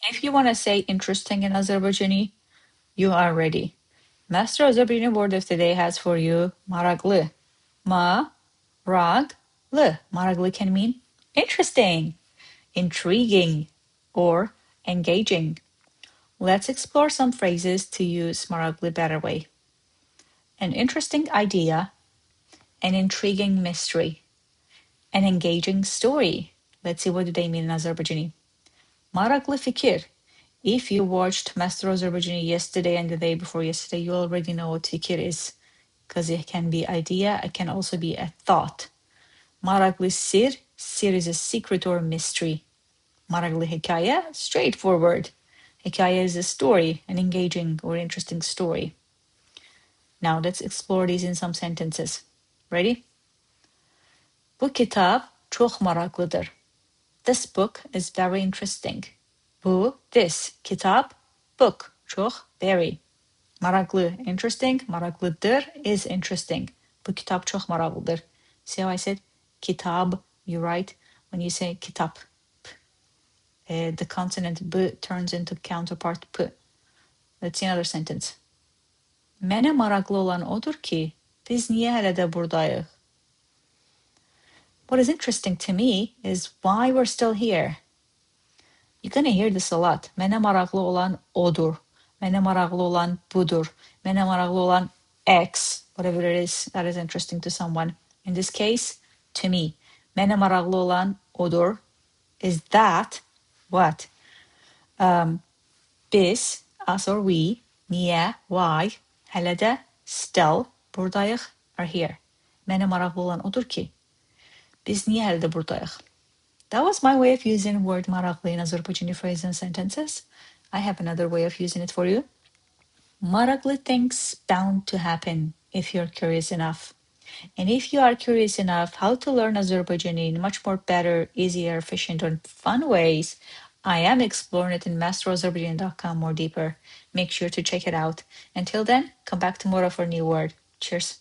If you want to say interesting in Azerbaijani, you are ready. Master Azerbaijani word of the day has for you MARAQLI. Ma-raq-lı. MARAQLI can mean interesting, intriguing, or engaging. Let's explore some phrases to use MARAQLI better way. An interesting idea, an intriguing mystery, an engaging story. Let's see what do they mean in Azerbaijani. MARAQLI fikir. If you watched Master Azerbaijani yesterday and the day before yesterday, you already know what fikir is, because it can be idea, it can also be a thought. MARAQLI sirr. Sirr is a secret or mystery. MARAQLI hekayə, straightforward. Hekayə is a story, an engaging or interesting story. Now let's explore these in some sentences. Ready? Bu kitab çox maraqlıdır. This book is very interesting. This, kitab, book, çox, very. Maraqlı, interesting, maraqlıdır is interesting. Bu kitab çox maraqlıdır. See how I said kitab, you write, when you say kitap, the consonant b turns into counterpart p. Let's see another sentence. Mənə maraqlı olan odur ki, biz niyə hələ də buradayıq? What is interesting to me is why we're still here. You're going to hear this a lot. Mənə maraqlı olan odur. Mənə maraqlı olan budur. Mənə maraqlı olan X, whatever it is that is interesting to someone. In this case, to me. Mənə maraqlı olan odur is that what? Biz, us or we, niyə, why, hələ də, still, burdayıq, are here. Mənə maraqlı olan odur ki, biz niyə hələ də burdayıq? That was my way of using word MARAQLI in Azerbaijani phrases and sentences. I have another way of using it for you. MARAQLI things bound to happen if you're curious enough. And if you are curious enough how to learn Azerbaijani in much more better, easier, efficient, and fun ways, I am exploring it in masterazerbaijani.com more deeper. Make sure to check it out. Until then, come back tomorrow for a new word. Cheers.